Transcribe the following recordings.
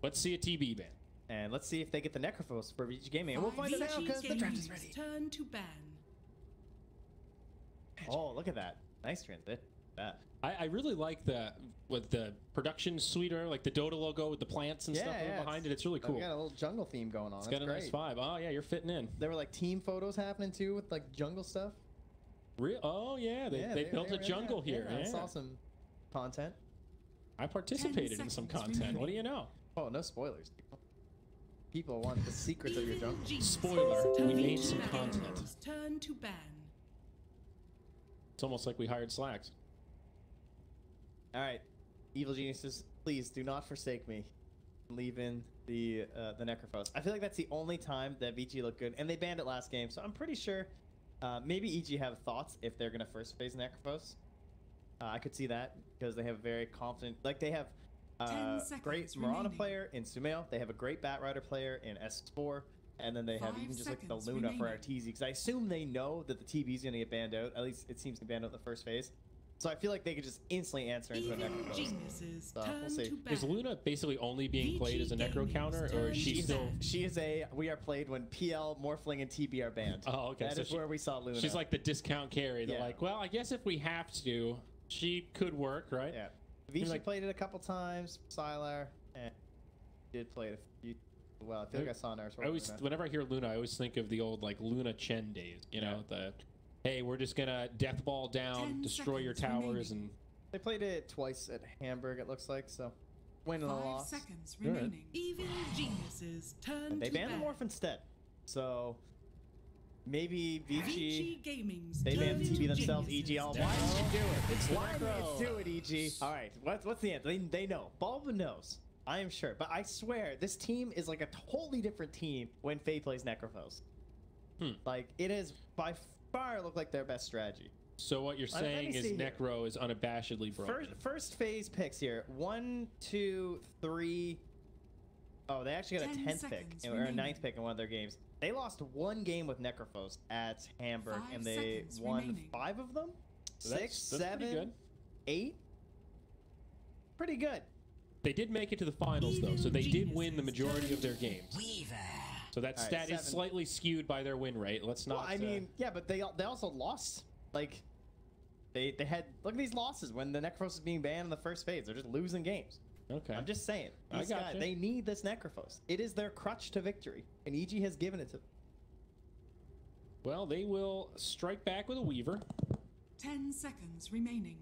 Let's see a TB ban. And let's see if they get the Necrophos for Vici Gaming. And we'll find it out because the draft is ready. Turn to ban. Oh, look at that. Nice transit. That. I really like the production suite, or like the Dota logo with the plants and stuff behind it. It's really cool. We got a little jungle theme going on. It's got a nice vibe. Oh yeah, you're fitting in. There were like team photos happening too with like jungle stuff. Oh yeah, they built a jungle here. Yeah, I saw some content. I participated in some content. Remaining. What do you know? Oh, no spoilers. People want the secrets of your jungle. Spoiler: we made some content. Turn to ban. It's almost like we hired Slacks. All right, evil geniuses, please do not forsake me. Leave in the Necrophos. I feel like that's the only time that Vici looked good, and they banned it last game, so I'm pretty sure maybe EG have thoughts if they're gonna first phase Necrophos. I could see that because they have very confident, like they have great Mirana player in Sumail, they have a great Batrider player in S4, and then they have even just like the Luna for Arteezy, because I assume they know that the TB is gonna get banned out. At least it seems to be banned out in the first phase. So I feel like they could just instantly answer into a Necrophos. So we'll see. Is Luna basically only being played as a Necro counter, or is she still? She is a. We are played when PL, Morphling, and TB are banned. Oh, okay. That is where we saw Luna. She's like the discount carry. They're like, well, I guess if we have to, she could work, right? Yeah. Vici played it a couple times. Sylar and did play it a few. Well, I feel like I saw Nurse. Whenever I hear Luna, I always think of the old like Luna Chen days. You know, the hey, we're just gonna death ball down, destroy your towers, and they played it twice at Hamburg. It looks like so. Win and a loss. 5 seconds remaining. Evil geniuses turn. And they banned the Morph instead. So maybe Vici. Gaming's they banned TB themselves. EG. Why did you do it? It's why did you do it, EG? All right. What's the answer? They know. Bulba knows. I am sure. But I swear, this team is like a totally different team when Faye plays Necrophos. Like, it is by far look like their best strategy. So what you're saying is Necro is unabashedly broken. First phase picks here. 1, 2, 3. Oh, they actually got a 10th pick or a 9th pick in one of their games. They lost one game with Necrophos at Hamburg, and they won 5 of them. So 6, that's 7, 8. Pretty good. They did make it to the finals, though, so they did win the majority of their games. So that stat is slightly skewed by their win rate. Let's not. Well, I mean, yeah, but they also lost. Like, they had look at these losses when the Necrophos is being banned in the first phase. They're just losing games. Okay. I'm just saying. These I guys, they need this Necrophos. It is their crutch to victory, and EG has given it to them. Well, they will strike back with a Weaver. 10 seconds remaining.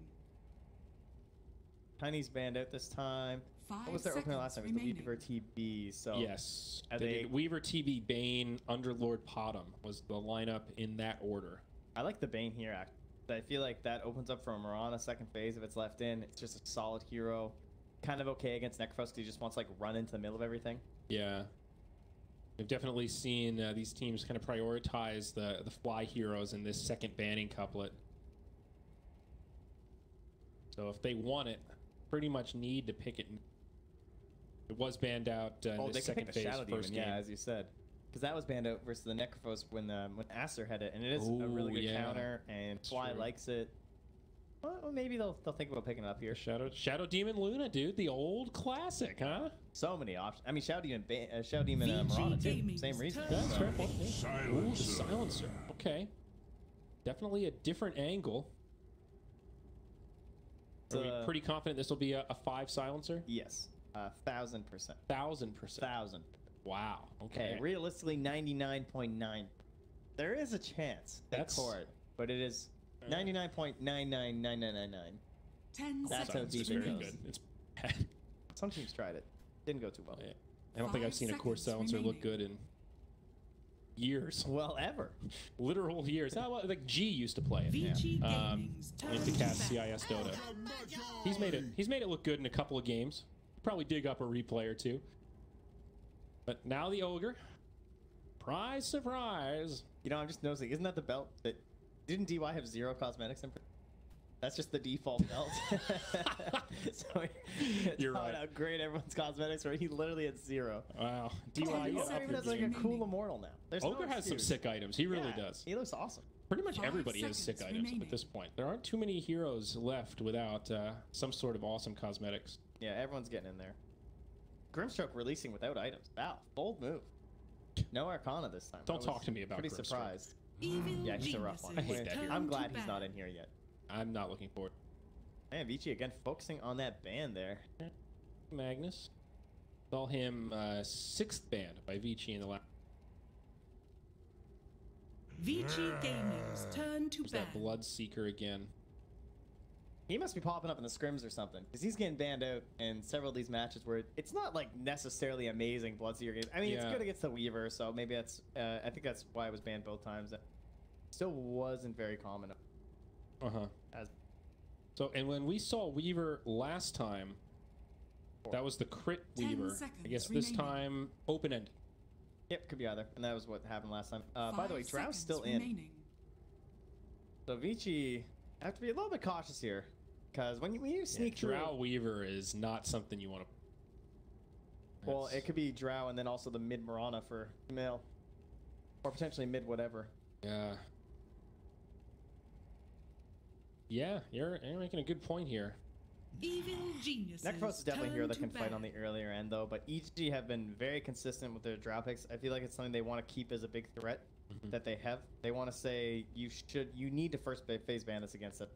Tiny's banned out this time. What was their opener last time? It was the Weaver TB. So yes, they did Weaver, TB, Bane, Underlord, Potom was the lineup in that order. I like the Bane here. Actually, I feel like that opens up for a Mirana second phase if it's left in. It's just a solid hero, kind of okay against Necrophos because he just wants to like run into the middle of everything. Yeah, we've definitely seen these teams kind of prioritize the fly heroes in this second banning couplet. So if they want it, pretty much need to pick it. It was banned out in the second phase first game. Yeah, as you said, because that was banned out versus the Necrophos when Acer had it, and it is a really good counter, and Fly likes it. Well, maybe they'll think about picking it up here. Shadow Demon Luna, dude, the old classic, huh? So many options. I mean, Shadow Demon Mirana too. Same reason. That's fair point. Ooh, the Silencer. Okay, definitely a different angle. Are we pretty confident this will be a 5 silencer? Yes, 1000%. 1000%. Wow. Okay. Realistically, 99.9. There is a chance at court, but it is 99.999999. 10 That's how deep it goes. It's bad. Some teams tried it. Didn't go too well. Yeah. I don't think I've seen a core silencer look good in years. Well, ever. Literal years. Like G used to play it. Vici into cast CIS Dota. He's made it look good in a couple of games. Probably dig up a replay or two. But now the Ogre. Surprise, surprise. You know, I'm just noticing, isn't that the belt that didn't DY have 0 cosmetics in? That's just the default belt. So you're right. To upgrade everyone's cosmetics, where he literally had 0. Wow. DY even has like a cool immortal now. Ogre has some sick items. He really does. He looks awesome. Pretty much everybody has sick items at this point. There aren't too many heroes left without some sort of awesome cosmetics. Yeah, everyone's getting in there. Grimstroke releasing without items. Wow, bold move. No Arcana this time. Don't talk to me about pretty Grimstroke. surprised. Evil Yeah, he's a rough one. I hate that hero. I'm glad he's not in here yet. I'm not looking forward. Man, Vici again focusing on that ban there. Magnus. Saw him 6th banned by Vici in the last. Vici Gaming's turn to There's ban. that Bloodseeker again. He must be popping up in the scrims or something, because he's getting banned out in several of these matches where it's not like necessarily amazing Bloodseeker games. I mean, it's Yeah. good against the Weaver, so maybe that's. I think that's why it was banned both times. Still wasn't very common. As So, and when we saw Weaver last time, that was the crit 10 Weaver. I seconds guess this remaining. time open end. Yep, could be either, and that was what happened last time. By the way, 5 Drow's seconds still in, remaining. so Vici have to be a little bit cautious here, because when you sneak through. Drow Weaver is not something you want to. Well, it could be Drow and then also the mid Marana for male, or potentially mid whatever. Yeah. Yeah, you're making a good point here. Evil geniuses. Necrophos is definitely a turn hero that to can fight on ban. the earlier end though, but EG have been very consistent with their Drow picks. I feel like it's something they want to keep as a big threat that they have. They want to say you need to first phase ban this against it.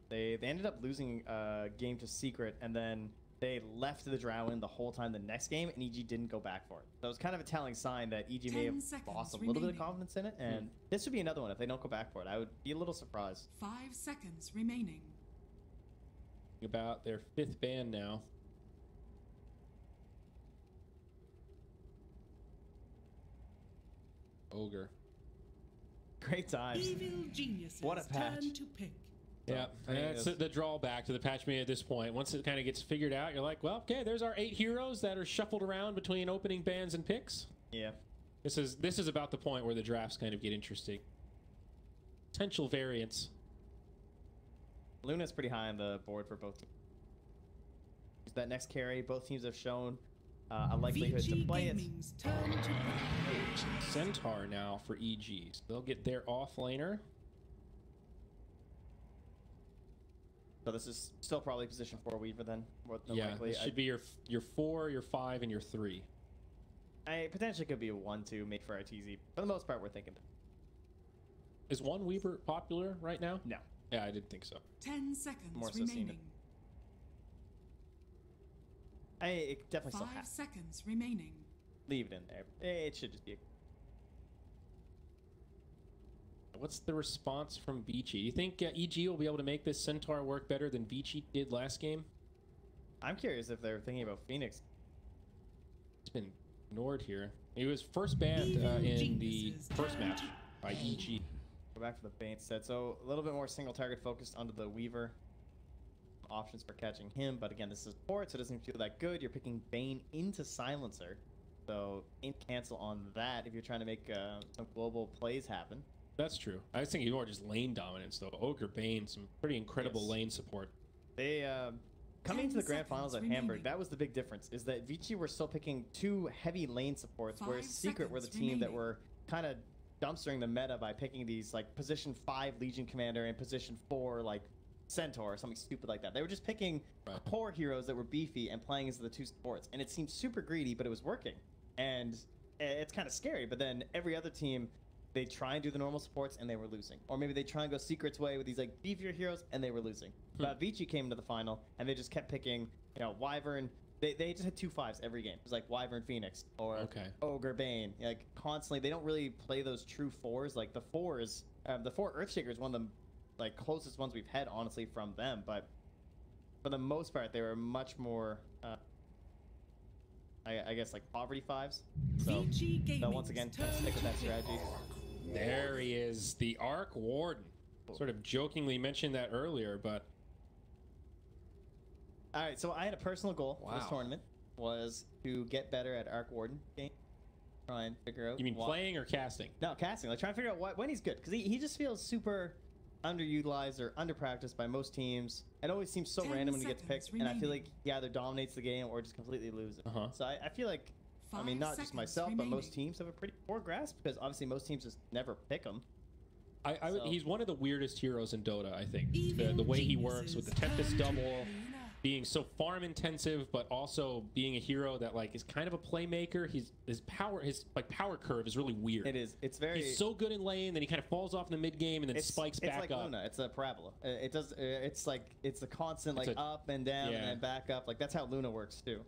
They ended up losing a game to Secret, and then they left the Drow in the whole time the next game, and EG didn't go back for it. So it was kind of a telling sign that EG may 10 have seconds lost a little bit of remaining. confidence in it, and this would be another one if they don't go back for it. I would be a little surprised. 5 seconds remaining. About their 5th ban now. Ogre. Great times. Evil geniuses. What a patch. Turn to pick. Yeah, I mean, that's it's- the drawback to the patch made at this point. Once it kind of gets figured out, you're like, well, okay, there's our 8 heroes that are shuffled around between opening bans and picks. Yeah. This is about the point where the drafts kind of get interesting. Potential variants. Luna's pretty high on the board for both teams. That next carry, both teams have shown a likelihood to Vici play it. Gaming's turn to ban. Centaur now for EGs. They'll get their off laner. So this is still probably position 4 Weaver then. More than Yeah, likely. this should be your 4, your 5, and your 3. I potentially could be a 1-2 made for RTZ. For the most part, we're thinking. Is one Weaver popular right now? No. Yeah, I didn't think so. 10 seconds More so seen it. remaining. It definitely still 5 has. seconds remaining. Leave it in there. It should just be. What's the response from Vici? Do you think EG will be able to make this Centaur work better than Vici did last game? I'm curious if they're thinking about Phoenix. It's been ignored here. He was first banned in the first match by EG. Go back to the Bane set. So a little bit more single target focused onto the Weaver. Options for catching him, but again, this is port, so it doesn't feel that good. You're picking Bane into Silencer, so ain't cancel on that if you're trying to make some global plays happen. That's true. I was thinking more just lane dominance, though. Ogre, Bane, some pretty incredible Yes. lane support. They coming into the 10 grand finals at seconds Hamburg, remaining. that was the big difference. Is that Vici were still picking 2 heavy lane supports, 5 whereas Secret were the seconds team that remaining. were kind of dumpstering the meta by picking these like position 5 Legion Commander and position 4 like Centaur or something stupid like that. They were just picking Right. core heroes that were beefy and playing as the 2 supports, and it seemed super greedy, but it was working. And it's kind of scary. But then every other team, they try and do the normal supports and they were losing, or maybe they try and go Secret's way with these like beefier heroes and they were losing. But Vici came to the final and they just kept picking, Wyvern. They just had 2 5s every game. It was like Wyvern Phoenix or Okay. Ogre Bane. Like constantly, they don't really play those true 4s. Like the 4s, the 4 Earthshaker is one of the like closest ones we've had honestly from them. But for the most part, they were much more, I guess like poverty 5s. So Vici Gaming's once again, turn stick with to that pick. strategy. There he is, the Arc Warden. Sort of jokingly mentioned that earlier, but All right, so I had a personal goal for this Wow. tournament was to get better at Arc Warden game. Try and figure out. you mean why- playing or casting? No, casting. Like trying to figure out when he's good, because he just feels super underutilized or underpracticed by most teams. It always seems so 10 random when he gets seconds picked, and I feel remaining. like he either dominates the game or just completely loses. Uh-huh. So I feel like, I mean, 5 not just seconds myself, but most remaining. teams have a pretty poor grasp, because obviously most teams just never pick him. So- So- he's one of the weirdest heroes in Dota, I think. Evil The way he works with the geniuses Tempest turn to double, being so farm intensive, but also being a hero that like is kind of a playmaker. His power curve is really weird. It is. It's very. He's so good in lane, then he kind of falls off in the mid game and then spikes back like up. Luna. It's a parabola. It does. It's like it's a constant like up and down Yeah. and then back up. Like that's how Luna works too.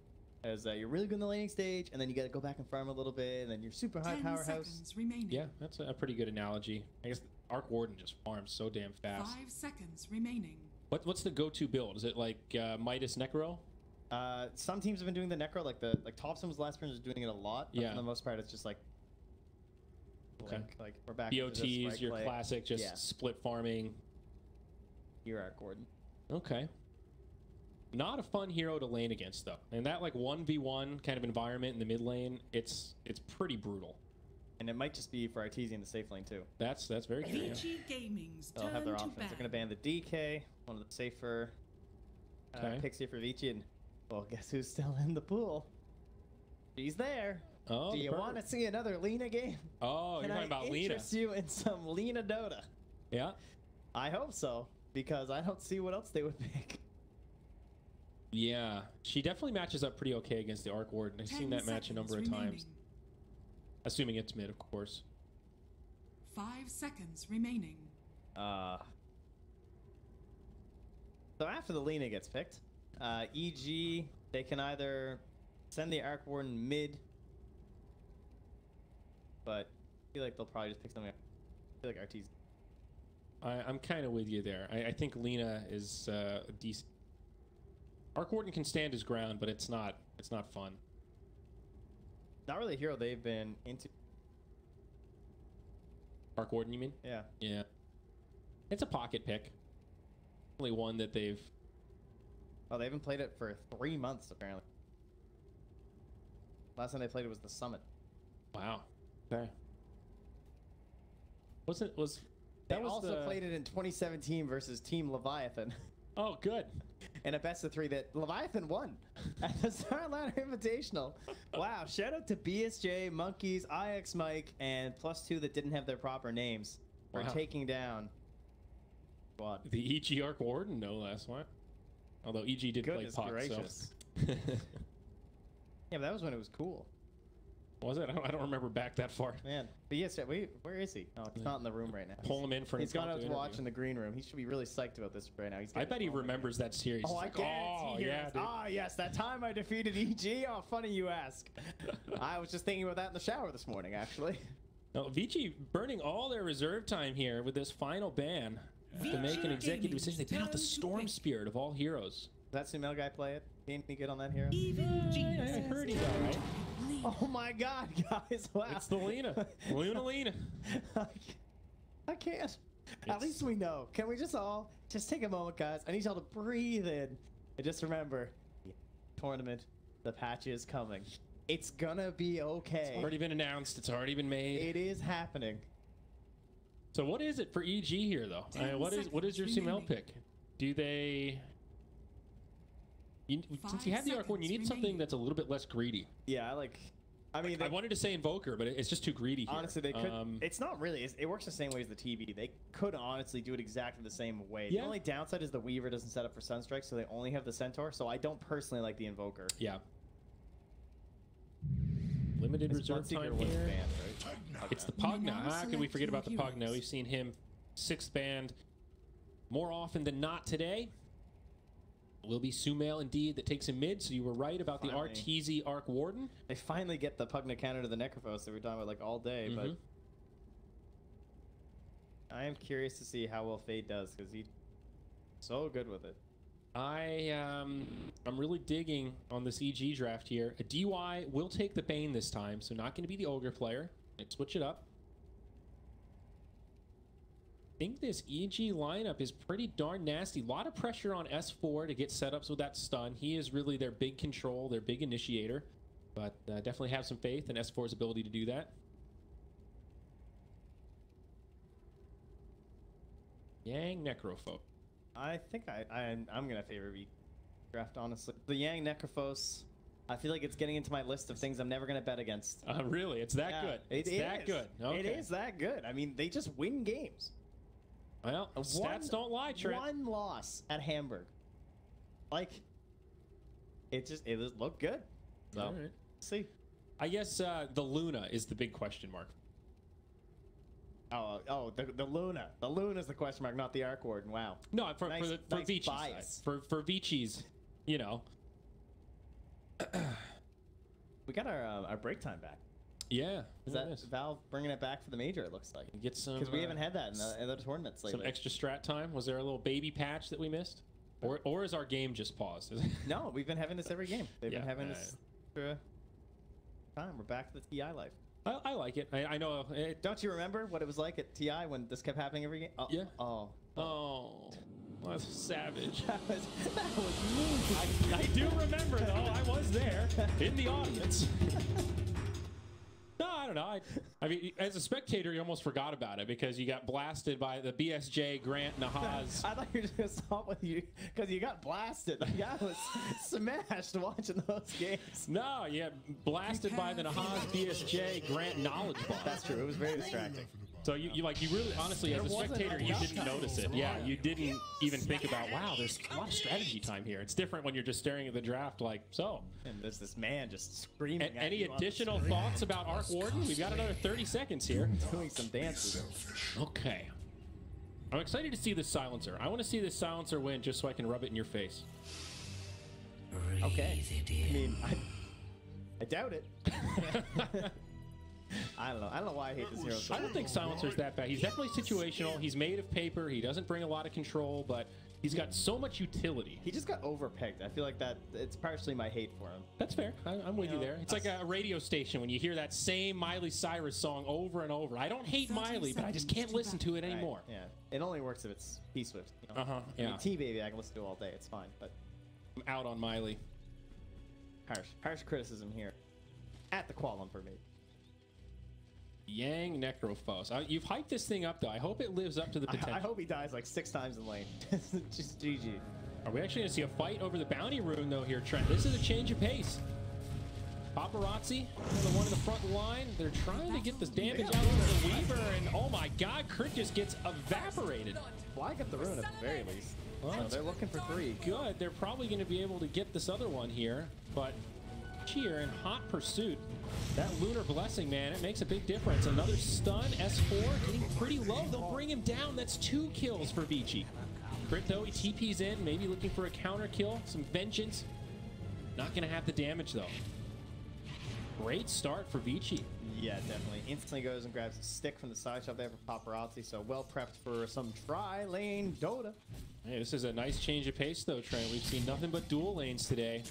As you're really good in the laning stage, and then you got to go back and farm a little bit, and then you're super high 10 powerhouse. seconds remaining. Yeah, that's a pretty good analogy. I guess Arc Warden just farms so damn fast. 5 seconds remaining. What's the go-to build? Is it like Midas Necro? Some teams have been doing the necro, like Thompson was last person was doing it a lot. But Yeah. for the most part, it's just like. Okay. Like we're back. into this BOTs, right your play. classic, just Yeah. split farming. You're Arc Gordon. Okay. Not a fun hero to lane against though. And that like 1v1 kind of environment in the mid lane, it's pretty brutal. And it might just be for Artesian the safe lane too. That's very true. Yeah. Vici Gaming's They'll turn have their to options. They're going to ban. ban the DK, one of the safer Okay. picks here for Vici. And, well, guess who's still in the pool? She's there. Oh, Do you want to see another Lena game? Oh, Can you're talking about I Lena. interest you in some Lena Dota? Yeah. I hope so, because I don't see what else they would pick. Yeah. She definitely matches up pretty okay against the Arc Warden. I've 10 seen that match a number of seconds times. Assuming it's mid, of course. 5 seconds remaining. So after the Lena gets picked, EG, they can either send the Arc Warden mid, but I feel like they'll probably just pick something. I feel like Artesian. I'm kind of with you there. I think Lena is decent. Arc Warden can stand his ground, but it's not fun. Not really a hero they've been into. Arc Warden, you mean? Yeah. Yeah. It's a pocket pick. Only one that they've... Oh, they haven't played it for 3 months, apparently. Last time they played it was the Summit. Wow. Okay. They also played it in 2017 versus Team Leviathan. Oh, good. In a best of 3 that Leviathan won at the Star Ladder Invitational. Wow, shout out to BSJ, Monkeys, IX Mike, and +2 that didn't have their proper names for Wow. taking down squad. The EG Arc Warden, no less. What? Although EG did Goodness play Puck, gracious. so... Yeah, but that was when it was cool. Was it? I don't remember back that far. Man, but yes, where is he? Oh, he's not in the room right now. Pull him in for an He's gone out to impromptu watch interview. in the green room. He should be really psyched about this right now. He's I getting bet he his moment remembers that series. again. Oh, I He's like, guarantee oh, he yeah, does. dude. Ah, yes, that time I defeated EG. Oh, funny you ask. I was just thinking about that in the shower this morning, actually. No, Vici burning all their reserve time here with this final ban to make an Vici executive Gaming's decision. They ban out the turn to Storm pick. Spirit of all heroes. Does that Sumail guy play it? Any good on that hero? Even I geniuses. heard he's all right. Oh my god, guys. Wow. It's the Lena. Lena. I can't. At least we know. Can we just all just take a moment, guys? I need y'all to breathe in and just remember, tournament, the patch is coming. It's gonna be okay. It's already been announced. It's already been made. It is happening. So what is it for EG here, though? 10 What is your seconds Sumail remaining. pick? Do they... since you have the Arc Warden, you need seconds something remaining. that's a little bit less greedy. Yeah, I mean, I wanted to say Invoker, but it's just too greedy here. honestly, they could. It's not really. It works the same way as the TV. They could honestly do it exactly the same way. Yeah. The only downside is the Weaver doesn't set up for Sunstrike, so they only have the Centaur. So I don't personally like the Invoker. Yeah. Limited This reserve Bloodseeker time was here. banned, right? It's the You may Pugna. now How could we select forget your about the Pugna? heroes. We've seen him 6th banned more often than not today. Will be Sumail indeed that takes him mid, so you were right about the Finally. Arteezy Arc Warden. They finally get the Pugna counter to the Necrophos that we were talking about like all day, but Mhm. I am curious to see how well Fade does because he's so good with it. I'm really digging on this EG draft here. A DY will take the Bane this time, so not going to be the Ogre player. Let's switch it up. I think this EG lineup is pretty darn nasty. A lot of pressure on S4 to get setups with that stun. He is really their big control, their big initiator. But definitely have some faith in S4's ability to do that. Yang Necrophobe. I think I'm gonna favor V draft honestly. The Yang Necrophos, I feel like it's getting into my list of things I'm never gonna bet against. Really? It's that Yeah, good? It It's that is. good? Okay. It is that good. I mean, they just win games. Well, stats don't lie, Trent. One loss at Hamburg. Like, it looked good. So, All right. see. I guess the Luna is the big question mark. The Luna. The Luna's the question mark, not the Arc Warden. Wow. No, for Nice Vici's bias. side. For Vici's, you know. We got our break time back. Yeah. Is that Valve bringing it back for the major? It looks like. Get some Because we haven't had that in the tournaments lately. some extra strat time. Was there a little baby patch that we missed, or is our game just paused? No, we've been having this every game. They've been Yeah, having this extra time. We're back to the TI life. I like it. I know. Don't you remember what it was like at TI when this kept happening every game? Oh, Yeah. Oh. Oh, that's savage. That was mean. I do remember though. I was there in the audience. No, I don't know. I mean, as a spectator, you almost forgot about it because you got blasted by the BSJ Grant Nahaz. I thought you were just gonna stop with you because you got blasted. Like, I was smashed watching those games. No, you got blasted by the Nahaz BSJ Grant Knowledge Bomb. That's true. It was very distracting. So you really, honestly, as a spectator, you didn't notice it. Yeah, you didn't even think about, wow, there's a lot of strategy time here. It's different when you're just staring at the draft like, so. And there's this man just screaming at Any you on the additional screen. thoughts about Arc Warden? We've got another 30 seconds here. Doing some dances. Okay. I'm excited to see this silencer. I want to see this silencer win just so I can rub it in your face. Okay. I mean, I doubt it. I don't know. I don't know why I hate this hero. I don't think silencer's that bad. He's definitely situational. He's made of paper. He doesn't bring a lot of control, but he's got so much utility. He just got overpicked. I feel like that it's partially my hate for him. That's fair. I'm with you there. It's like a radio station when you hear that same Miley Cyrus song over and over. I don't hate Miley, but I just can't listen to it anymore. Right, yeah. It only works if it's P-Swift. You know? Yeah. I mean, T-Baby, I can listen to all day. It's fine, but I'm out on Miley. harsh criticism here. At the Kuala Lumpur, maybe. Yang Necrophos. You've hyped this thing up, though. I hope it lives up to the potential. I hope he dies like 6 times in lane. Just GG. Are we actually going to see a fight over the bounty rune, though, here, Trent? This is a change of pace. Paparazzi, the one in the front line. They're trying to get this damage out of the Weaver, and oh my god, Crit just gets evaporated. Flag up the rune at the very least. Well, So they're looking for 3. Good. They're probably going to be able to get this other one here, but Cheer in hot pursuit. That Lunar Blessing, man, it makes a big difference. Another stun, S4 getting pretty low. They'll bring him down. That's 2 kills for Vici. Crit, though, he TP's in, maybe looking for a counter kill, some vengeance. Not going to have the damage, though. Great start for Vici. Yeah, definitely. Instantly goes and grabs a stick from the side shot there for Paparazzi, so well prepped for some tri-lane Dota. Hey, this is a nice change of pace, though, Trent. We've seen nothing but dual lanes today.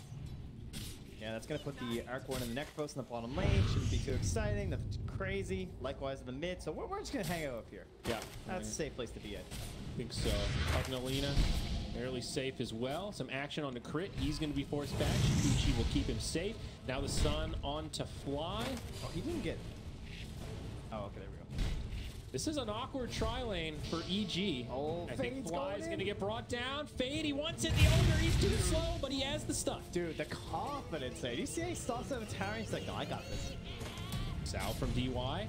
Yeah, that's going to put the Arc Warden and the Necrophos in the bottom lane. Shouldn't be too exciting, nothing too crazy. Likewise in the mid, so we're just going to hang out up here. Yeah. That's a safe place to be at. I think so. Agnalina, fairly safe as well. Some action on the Crit. He's going to be forced back. Vici will keep him safe. Now the Sun on to Fly. Oh, he didn't get... Oh, okay, there we go. This is an awkward tri-lane for EG. Oh, I think Fade's Fly's going going to in. get brought down. Fade, he wants it. The Ogre, he's too slow, but he has the stun. Dude, the confidence there. You see how he stops out of the tower? He's like, no, I got this. Sal from DY.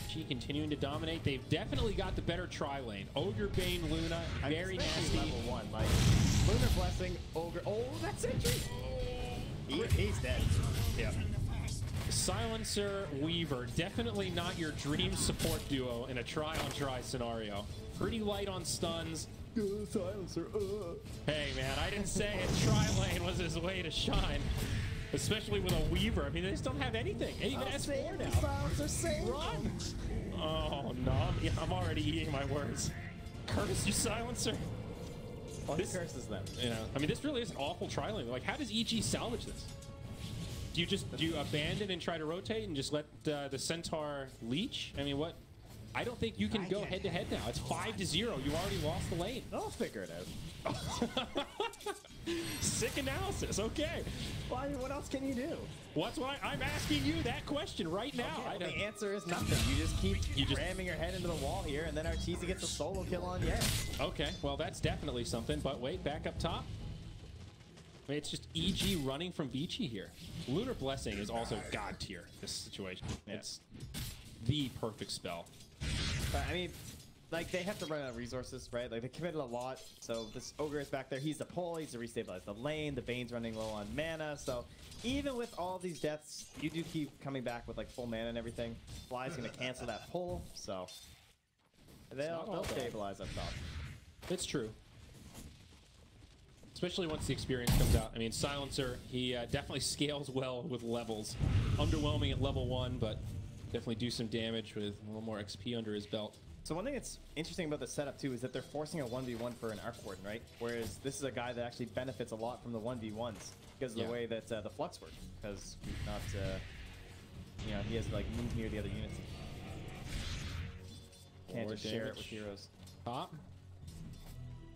She continuing to dominate. They've definitely got the better tri-lane. Ogre, Bane, Luna, very especially nasty. level 1, like, Lunar Blessing, Ogre. Oh, that's entry. He's dead. Yeah. Silencer, Weaver, definitely not your dream support duo in a try-on-try scenario. Pretty light on stuns. Silencer. Hey, man, I didn't say a tri-lane was his way to shine. Especially with a Weaver. I mean, they just don't have anything. And even S4 now. Silencer, save Run! Oh, no. I'm already eating my words. Curse you, Silencer. Well, This- he curses them. You know, I mean, this really is an awful tri-lane. Like, how does EG salvage this? Do you abandon and try to rotate and just let the Centaur leech? I mean, what? I don't think you can go head-to-head now. It's 5-0. You already lost the lane. I'll figure it out. Sick analysis. Okay. Why? What else can you do? What's why I'm asking you that question right now. Okay, I well, don't, the answer is nothing. You just keep ramming your head into the wall here, and then Arteezy gets a solo kill on you. okay, well, that's definitely something. But wait, back up top. I mean, it's just EG running from Vici here. Lunar Blessing is also god tier, this situation. Yeah. It's the perfect spell. But, I mean, like they have to run out of resources, right? Like they committed a lot. So this ogre is back there. He's the pull. He's to restabilize the lane. The Bane's running low on mana. So even with all these deaths, you do keep coming back with like full mana and everything. Fly's gonna cancel that pull. So they'll stabilize up top. It's true. Especially once the experience comes out. I mean, Silencer, he definitely scales well with levels. Underwhelming at level 1, but definitely do some damage with a little more XP under his belt. So one thing that's interesting about the setup too is that they're forcing a 1v1 for an Arc Warden, right? Whereas this is a guy that actually benefits a lot from the 1v1s because of the way that the Flux works. Because he's not, you know, he has to like move near the other units. Can't just share it with heroes. Top.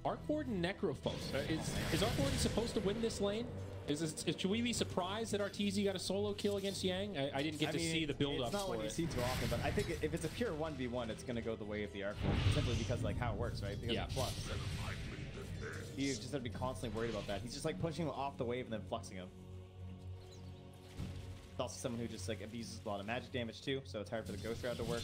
Arc Warden Necrophos. Is Arc Warden supposed to win this lane? Should we be surprised that Arteezy got a solo kill against Yang? I didn't get to see the build-up. It's not what you see too often, but I think if it's a pure 1v1, it's going to go the way of the Arc Warden, simply because like how it works, right? Because of Flux. You just have to be constantly worried about that. He's just like pushing him off the wave and then fluxing him. It's also someone who just like abuses a lot of magic damage too, so it's hard for the Ghost Route to work.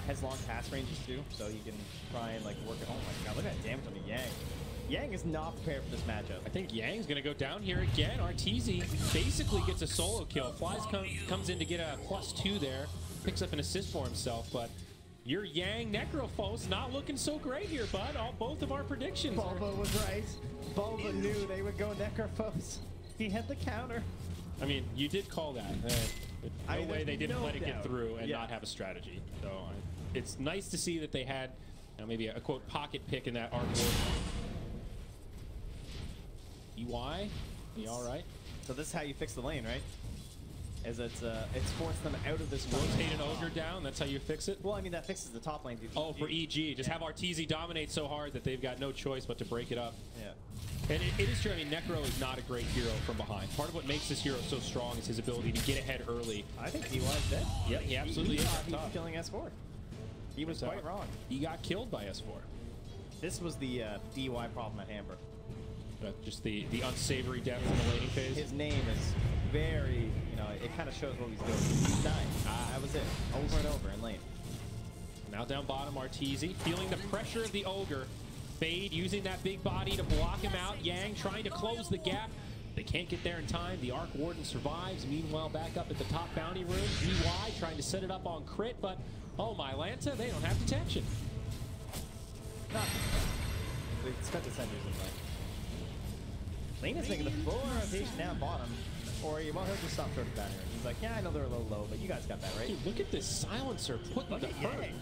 Has long pass ranges too, so he can try and like work it. Oh my god, look at that damage on the Yang. Yang is not prepared for this matchup. I think Yang's gonna go down here again. Arteezy basically gets a solo kill. Flies comes in to get a +2 there, picks up an assist for himself, but your Yang Necrophos not looking so great here, bud. Both of our predictions. Bulba was right. Bulba knew they would go Necrophos. He had the counter. I mean, you did call that. No way they didn't let it get through and not have a strategy. So it's nice to see that they had maybe a quote pocket pick in that Arc Warden. EY, you all right? So this is how you fix the lane, right? Is it's forced them out of this. Rotate an ogre down. That's how you fix it. Well, I mean that fixes the top lane. Oh, for EG, just have Arteezy dominate so hard that they've got no choice but to break it up. Yeah. And it is true. I mean, Necro is not a great hero from behind. Part of what makes this hero so strong is his ability to get ahead early. I think EY is dead. Yeah, he absolutely is. He was killing S4. He was quite wrong. He got killed by S4. This was the DY problem at Hamburg. Just the unsavory death in the laning phase. His name is very, it kind of shows what he's doing. He's dying. That was it. Over and over in lane. Now down bottom, Arteezy feeling the pressure of the ogre. Fade using that big body to block him out. Yang trying to close the gap. They can't get there in time. The Arc Warden survives. Meanwhile, back up at the top bounty room, DY trying to set it up on crit, but oh my Lanta, they don't have detection. They spent the centers in lane. Lane is making the full rotation down bottom. Or, well, he'll just stop short of bounty room. He's like, yeah, I know they're a little low, but you guys got that, right? Dude, look at this Silencer putting the hurt. Yang.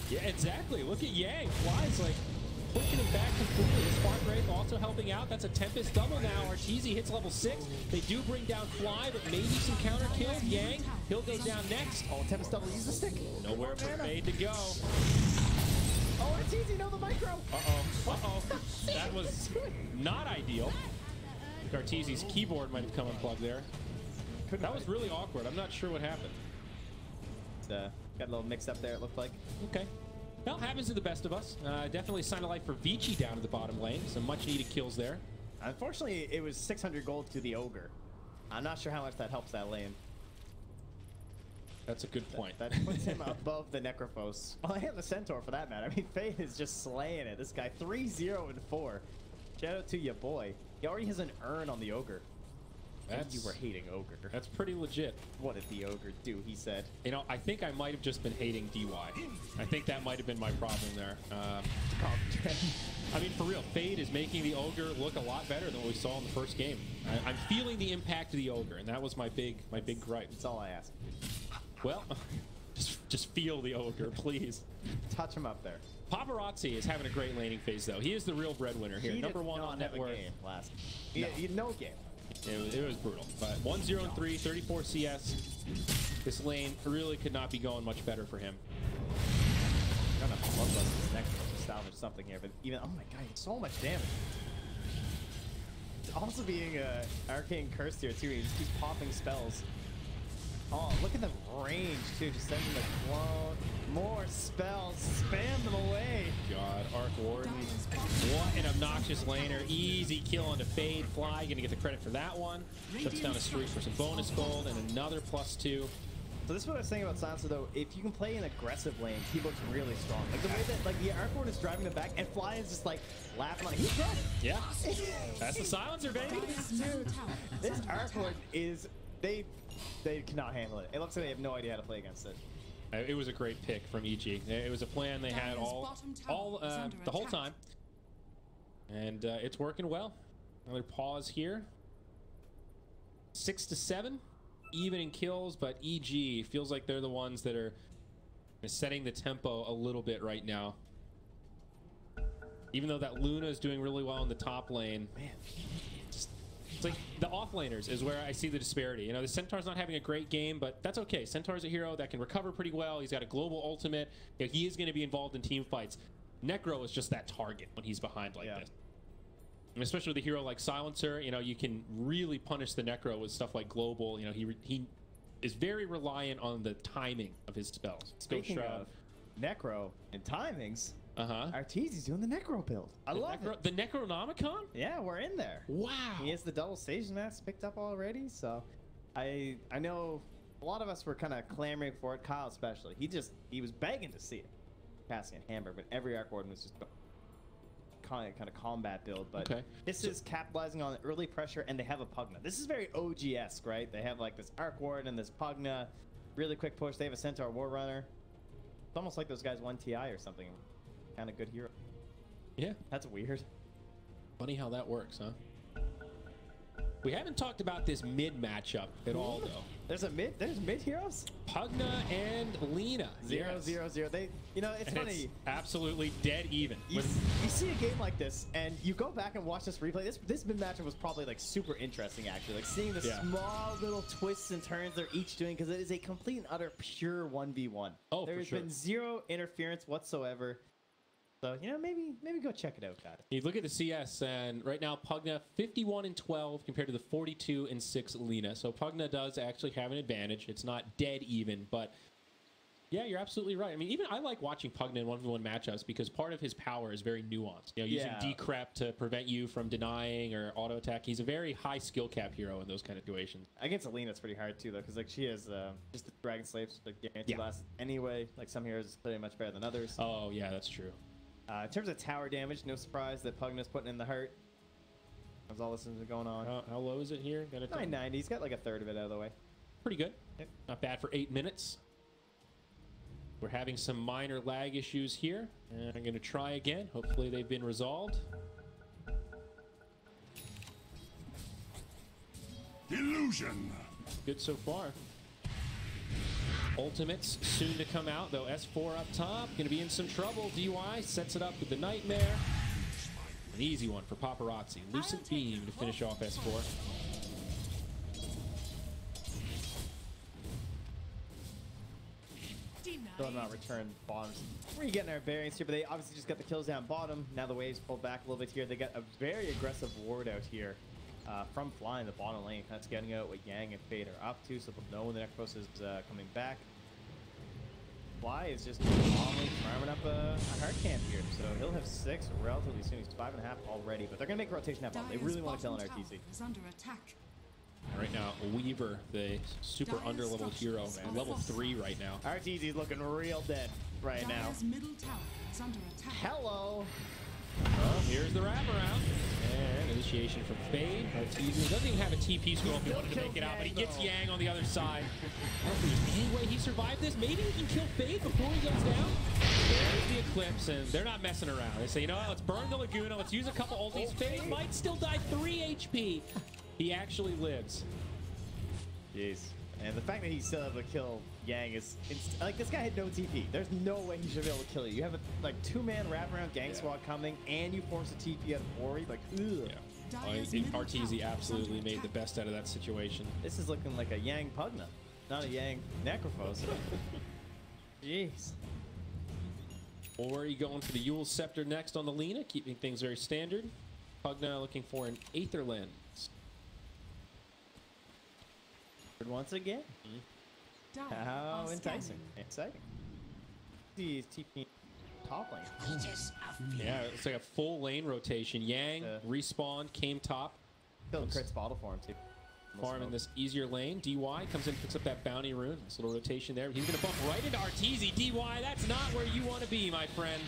Yeah, exactly. Look at Yang. Flies like pushing him back completely. The Spark Wraith also helping out. That's a Tempest double now. Arteezy hits level 6. They do bring down Fly, but maybe some counter kills. Yang, he'll go down next. Oh, Tempest double, use the stick. Nowhere for Fade to go. Oh, Arteezy, no, the micro. Uh-oh. Uh-oh. That was not ideal. Arteezy's keyboard might have come unplugged there. That was really awkward. I'm not sure what happened. Got a little mixed up there, it looked like. Okay. Well, happens to the best of us. Definitely sign a light for Vici down to the bottom lane. Some much needed kills there. Unfortunately, it was 600 gold to the Ogre. I'm not sure how much that helps that lane. That's a good point. That puts him above the Necrophos. Oh, and the Centaur for that matter. I mean, Fade is just slaying it. This guy 3-0 and 4. Shout out to your boy. He already has an urn on the Ogre. You were hating Ogre. That's pretty legit. What did the Ogre do, he said. I think I might have just been hating DY. I think that might have been my problem there. I mean, for real, Fade is making the Ogre look a lot better than what we saw in the first game. I'm feeling the impact of the Ogre, and that was my big gripe. That's all I ask. Well, just feel the Ogre, please. Touch him up there. Paparazzi is having a great laning phase, though. He is the real breadwinner here. Number one on net worth. No game. It was brutal. But 1-0-3, 34 CS. This lane really could not be going much better for him. I don't know if Bloodlust is next to salvage something here, but even, oh my god, so much damage. It's also being arcane cursed here too. He just keeps popping spells. Oh, look at the range too. Just sending the clone. More spells. Spam them away. God, Arc Warden. What an obnoxious laner. Easy kill onto Fade. Fly, gonna get the credit for that one. Shuts down a streak for some bonus gold and another +2. So this is what I was saying about Silencer though. If you can play in aggressive lanes, he looks really strong. Like the way that like the Arcboard is driving the back and Fly is just like laughing like he's running. Yeah. That's the Silencer, baby. Dude, this Arcboard is they cannot handle it. It looks like they have no idea how to play against it. It was a great pick from EG. It was a plan they had the whole time. And it's working well. Another pause here. 6-7. Even in kills, but EG feels like they're the ones that are setting the tempo a little bit right now. Even though that Luna is doing really well in the top lane, man, it's like the offlaners is where I see the disparity. You know, the Centaur's not having a great game, but that's okay. Centaur's a hero that can recover pretty well. He's got a global ultimate. You know, he is going to be involved in team fights. Necro is just that target when he's behind like this. And especially with a hero like Silencer, you know, you can really punish the Necro with stuff like global. You know, he is very reliant on the timing of his spells. Speaking of Necro and timings, Arteezy's doing the Necro build. I love it. The Necronomicon? Yeah, we're in there. Wow. He has the double station maps picked up already, so I know a lot of us were kind of clamoring for it, Kyle especially. He was begging to see it. Passing at Hamburg, but every Arc Warden was just kind of combat build, but this is capitalizing on early pressure, and they have a Pugna. This is very OG-esque, right? They have like this Arc Ward and this Pugna, really quick push. They have a Centaur War Runner. It's almost like those guys won TI or something. Kind of good hero. Yeah, that's weird. Funny how that works, huh? We haven't talked about this mid matchup at all, though. There's mid heroes. Pugna and Lina. 0-0-0. They, you know, it's funny. It's absolutely dead even. You see a game like this, and you go back and watch this replay. This mid matchup was probably like super interesting, actually. Like seeing the small little twists and turns they're each doing, because it is a complete and utter pure 1v1. Oh, There's been zero interference whatsoever. So, you know, maybe go check it out, guys. You look at the CS, and right now Pugna 51-12 compared to the 42-6 Lina. So Pugna does actually have an advantage. It's not dead even, but yeah, you're absolutely right. I mean, even I like watching Pugna in 1v1 matchups because part of his power is very nuanced. You know, using decrep to prevent you from denying or auto attack. He's a very high skill cap hero in those kind of situations. Against Alina, it's pretty hard too, though, because like she has just the Dragon Slaves, like guaranteed last anyway. Like some heroes play much better than others. Oh yeah, that's true. In terms of tower damage, no surprise that Pugna's putting in the hurt. That's all this has been going on. How low is it here? 990. He's got like a third of it out of the way. Pretty good. Yep. Not bad for 8 minutes. We're having some minor lag issues here, and I'm going to try again. Hopefully they've been resolved. Illusion. Good so far. Ultimates soon to come out, though. S4 up top, going to be in some trouble. DY sets it up with the Nightmare. An easy one for Paparazzi. Lucent Beam to finish off S4. Still not return bottoms. We're getting our variants here, but they obviously just got the kills down bottom. Now the waves pulled back a little bit here. They got a very aggressive ward out here from Fly in the bottom lane. That's getting out what Yang and Fade are up to, so they'll know when the next post is coming back. Fly is just calmly farming up a hard camp here, so he'll have 6 relatively soon. He's 5.5 already, but they're going to make a rotation happen. They really want to kill an RTZ. Under attack. Right now, Weaver, the super underleveled hero, level 3 right now. RTZ's looking real dead right now. Middle tower is under attack. Hello. Well, here's the wraparound. And initiation from Fade. RTZ doesn't even have a TP scroll if he wanted to make it out, but he gets Yang on the other side. I don't think there's any way he survived this. Maybe he can kill Fade before he goes down. There's the Eclipse, and they're not messing around. They say, you know what, let's burn the Laguna. Let's use a couple ultis. Fade might still die 3 HP. He actually lives. Jeez. And the fact that he still able to kill Yang is like, this guy had no TP. There's no way he should be able to kill you. You have a like 2-man wraparound gang squad coming, and you force a TP out of Ori. Like, ugh. RTZ absolutely made the best out of that situation. This is looking like a Yang Pugna, not a Yang Necrophos. Jeez. Ori going for the Yule Scepter next on the Lina, keeping things very standard. Pugna looking for an Aether Lens. Once again. How enticing. Exciting. He's TP top lane. Yeah, it's like a full lane rotation. Yang respawned, came top. Killed Crit's bottle for him, too. farm in this easier lane. DY comes in, picks up that bounty rune. This little rotation there. He's going to bump right into Arteezy. DY, that's not where you want to be, my friend.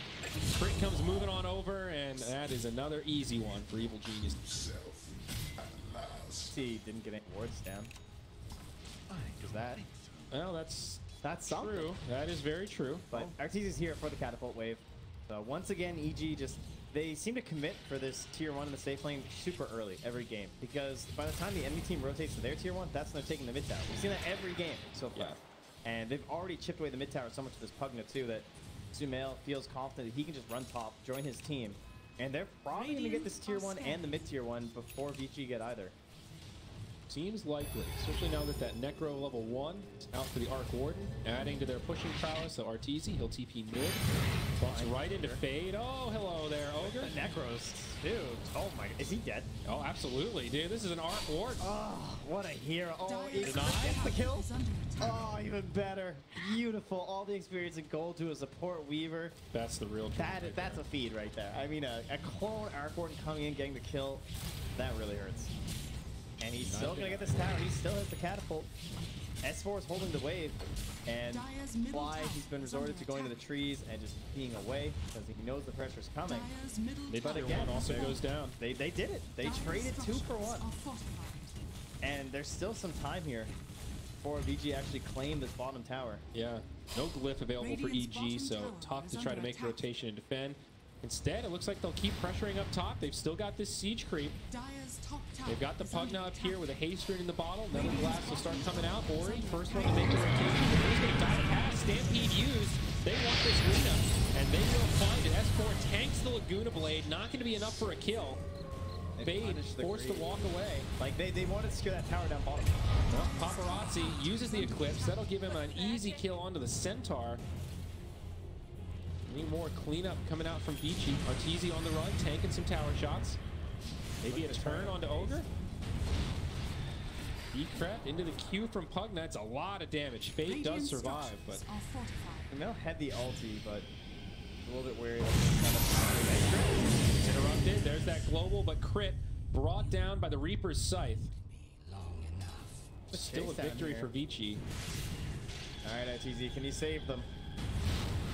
Crit comes moving on over, and that is another easy one for Evil Genius. See, didn't get any wards down. Is that? Well, that's something. true. That is very true. But Arteezy's here for the catapult wave. So once again, EG just, they seem to commit for this tier 1 in the safe lane super early every game, because by the time the enemy team rotates to their tier 1, that's when they're taking the mid tower. We've seen that every game so far. Yeah. And they've already chipped away the mid tower so much with this Pugna too that Sumail feels confident that he can just run top, join his team, and they're probably going to get this tier 1 and the mid tier 1 before Vici get either. Seems likely, especially now that Necro level 1 is out for the Arc Warden, adding to their pushing prowess. So Arteezy, he'll TP mid, bumps right into Fade. Oh, hello there, Ogre. The Necros, dude. Oh my, is he dead? Oh, absolutely, dude. This is an Arc Warden. Oh, what a hero. Oh, he Dire's gets the kill. is under attack. Oh, even better. Beautiful. All the experience and gold to a support Weaver. That's the real dream. That's a feed right there. I mean, a clone Arc Warden coming in, getting the kill, that really hurts. And he's still going to get this tower. He still has the catapult. S4 is holding the wave. And Dire's middle Fly, tower he's been is resorted under to going to the attack. trees and just being away because he knows the pressure's coming. Dire's middle Mid tower tier again, 1 also is goes down. They did it. They Dire's traded 2 for 1. structures are fortified. And there's still some time here before VG actually claim this bottom tower. Yeah, no glyph available for Radiant's EG, bottom so tower tough is to try to under make the attack. rotation and defend. Instead, it looks like they'll keep pressuring up top. They've still got this siege creep. Dire's top tower They've got the is under Pugna up attack. here with a haste rune in the bottle. Nether Blast will start coming out. Ori, first one to make the rotation. He's going to dive past. Stampede used. They want this Luna, and they will find it. S4 tanks the Laguna Blade. Not going to be enough for a kill. They Fade punished the forced to creep. walk away. Like, they wanted to secure that tower down bottom. Well, Paparazzi uses the Eclipse. That'll give him an easy kill onto the Centaur. Any more cleanup coming out from Vici. Arteezy on the run, tanking some tower shots. Maybe a turn onto Ogre. Decrep into the Q from Pugna. It's a lot of damage. Fade does Radiant survive, structures but are fortified. Mel had the ulti, but a little bit wary. it's interrupted. There's that global, but crit brought down by the Reaper's Scythe. Still a Chase down victory here. for Vici. All right, ITZ, can you save them?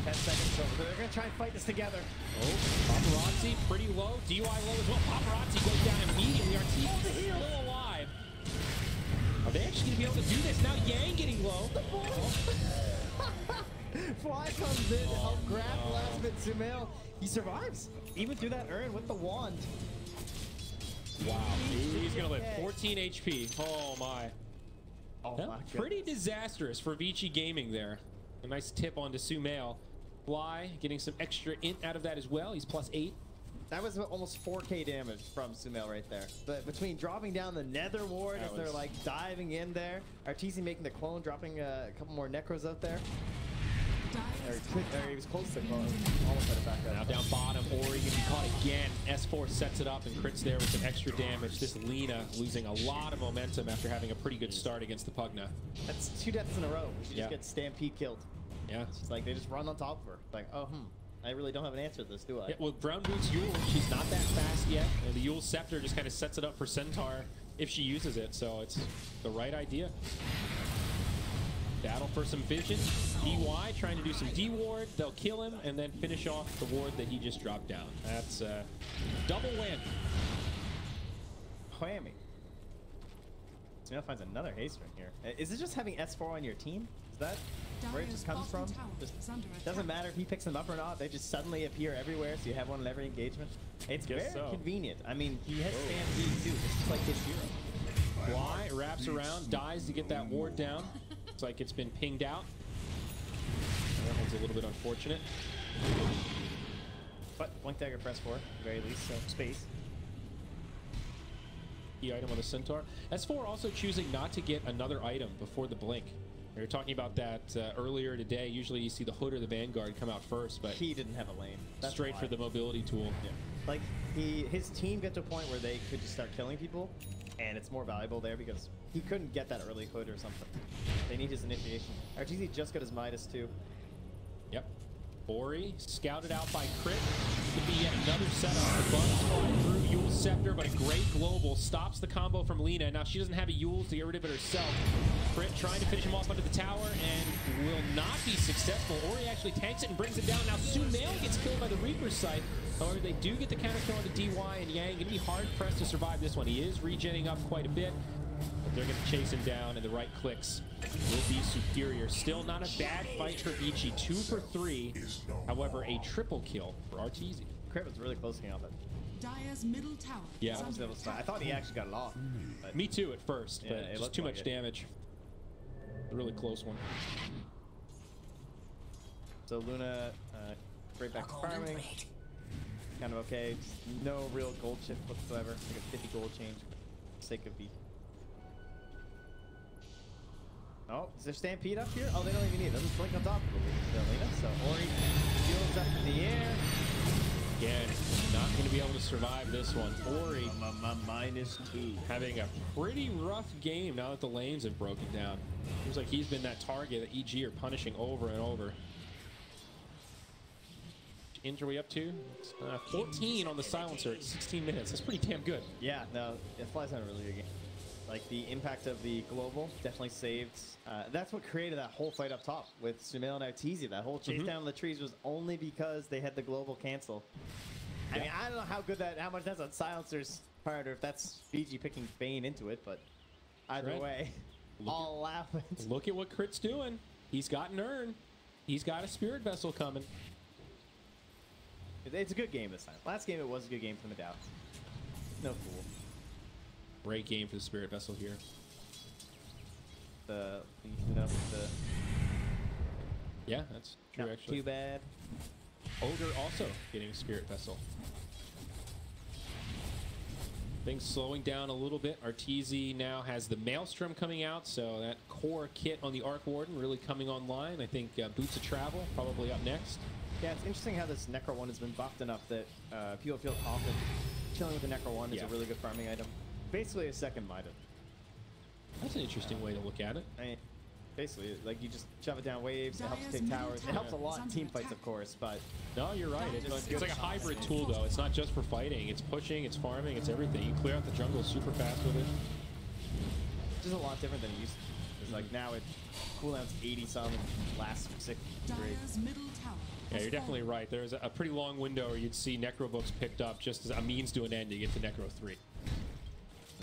10 seconds over. They're going to try and fight this together. Oh, Paparazzi pretty low. DY low as well. Paparazzi goes down immediately. Arteezy still alive. Are they actually going to be able to do this? Now Yang getting low. Fly comes in to help grab the last bit. Sumail, he survives. Even through that urn with the wand. Wow. He's going to live 14 HP. Oh, my. Oh, Well, my pretty goodness. disastrous for Vici Gaming there. A nice tip onto Sumail. Fly getting some extra int out of that as well. He's +8. That was almost 4k damage from Sumail right there. But between dropping down the Nether Ward That as they're was- like diving in there, Arteezy making the clone, dropping a couple more Necros out there. Or he was close to the clone. Almost had it back Now up. down bottom, Ori gonna be caught again. S4 sets it up and crits there with some extra damage. This Lina losing a lot of momentum after having a pretty good start against the Pugna. That's 2 deaths in a row. She Yeah. just gets Stampede killed. Yeah. It's like they just run on top of her. Like, oh, I really don't have an answer to this, do I? Yeah, well, Brown Boots Yule, she's not that fast yet. And the Yule Scepter just kind of sets it up for Centaur if she uses it, so it's the right idea. Battle for some vision. DY trying to do some D-ward. They'll kill him and then finish off the ward that he just dropped down. That's double win. Whammy. Sumail finds another haste ring here. Is it just having S4 on your team? Is that where it just comes from? Dire's bottom tower Just is under doesn't attack. matter if he picks them up or not. They just suddenly appear everywhere, so you have one in every engagement. It's Guess very so. convenient. I mean, he has Stampede too, just like his hero. Fly wraps around, dies to get that ward down. Looks like it's been pinged out. That one's a little bit unfortunate. But Blink Dagger press 4, at the very least, so space. Key item on the Centaur. S4 also choosing not to get another item before the blink. We were talking about that earlier today. Usually you see the Hood or the Vanguard come out first, but He didn't have a lane. That's straight why. for the mobility tool. Yeah. Like, his team got to a point where they could just start killing people, and it's more valuable there because he couldn't get that early hood or something. They need his initiation. RTZ just got his Midas too. Yep. Ori scouted out by Crit. Could be yet another setup. The bugs fly through. Yule Scepter, but a great global stops the combo from Lina. Now she doesn't have a Yule to get rid of it herself. Crit trying to finish him off under the tower and will not be successful. Ori actually tanks it and brings it down. Now Sumail gets killed by the Reaper's Sight. However, they do get the counter kill on the DY, and Yang going to be hard pressed to survive this one. He is regenning up quite a bit. But they're going to chase him down, and the right clicks will be superior. Still not a bad fight for Vici. 2 for 3. However, a triple kill for Arteezy. Crit was really close getting off it. Dire's middle tower. Yeah. I thought he actually got it off. But Me too at first, Yeah, but it just looked too like much it. damage. A really close one. So Luna, right back to farming. Kind of okay. Just no real gold shift whatsoever. Like a 50 gold change for the sake of beat. Oh, is there Stampede up here? Oh, they don't even need it. They'll just blink on top of the Lena. So Ori shields up in the air. Again, not going to be able to survive this one. Ori -2. having a pretty rough game now that the lanes have broken down. Seems like he's been that target that EG are punishing over and over. Injury up to 14 on the silencer at 16 minutes. That's pretty damn good. Yeah, no, it flies on a really good game. Like the impact of the global definitely saved. That's what created that whole fight up top with Sumail and Arteezy. That whole chase down the trees was only because they had the global cancel. I mean, I don't know how much that's on Silencer's part, or if that's Vici picking Bane into it, but either Right. way, I'll allow it. Look at what Crit's doing. He's got an urn. He's got a spirit vessel coming. It's a good game this time. Last game it was a good game for Medao. No fool. Great game for the spirit vessel here. Yeah, that's true, Not actually. too bad. Ogre also getting a spirit vessel. Things slowing down a little bit. Arteezy now has the Maelstrom coming out, so that core kit on the Arc Warden really coming online. I think Boots of Travel probably up next. Yeah, it's interesting how this Necro one has been buffed enough that people feel confident chilling with the Necro one is a really good farming item. Basically a second Mida. That's an interesting way to look at it. I mean, basically, like you just shove it down waves, it helps take towers. It helps a lot in team fights, of course, but No, you're right. It's like a hybrid tool, though. It's not just for fighting. It's pushing, it's farming, it's everything. You clear out the jungle super fast with it. it's just a lot different than it used to be. It's like now it cooldown's 80 some and lasts for 6 days. Dire's middle tower. Yeah, you're definitely right. There's a pretty long window where you'd see Necro books picked up just as a means to an end to get to Necro 3.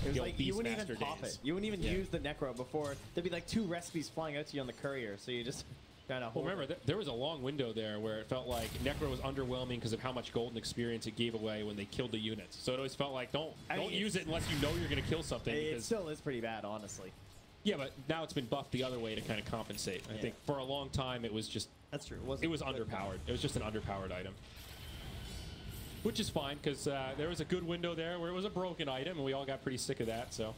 It was The like old you wouldn't even Beastmaster pop days. it. You wouldn't even Yeah. use the Necro before. There'd be like 2 recipes flying out to you on the courier, so you just kind of Well, hold remember, there was a long window there where it felt like Necro was underwhelming because of how much golden experience it gave away when they killed the units. So it always felt like, don't use it unless you know you're going to kill something. It Because, still is pretty bad, honestly. yeah, but now it's been buffed the other way to kind of compensate. I think for a long time it was just That's true. it was underpowered. It was just an underpowered item. Which is fine, because there was a good window there where it was a broken item, and we all got pretty sick of that, so.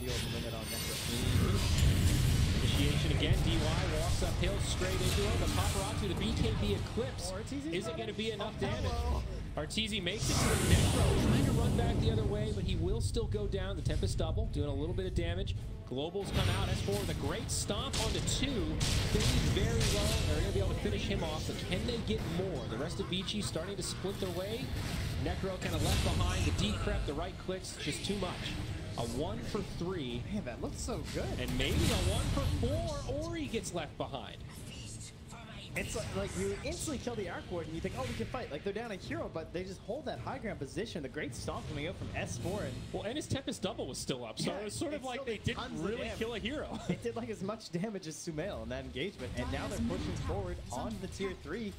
The old limit on Necro. Initiation again, DY walks uphill straight into him. The paparazzi, the BKB Eclipse. Arteezy's Isn't got going to it. be enough Oh, damage. hello. Arteezy makes it to the Necro, trying to run back the other way, but he will still go down. The Tempest double, doing a little bit of damage. Globals come out. S4 with a great stomp onto 2. Fades very low. They're going to be able to finish him off, but can they get more? The rest of Vici starting to split their way. Necro kind of left behind. The decrep, the right clicks, just too much. A 1 for 3. Man, that looks so good. And maybe a 1 for 4, or he gets left behind. It's like you instantly kill the Arc Ward and you think, oh, we can fight. Like they're down a hero, but they just hold that high ground position. The great stomp coming out from S4, and Well, and his Tempest double was still up, so Yeah, it was sort of it like still they did didn't tons of really damage. kill a hero. it did like as much damage as Sumail in that engagement. And now they're pushing forward on the tier 3.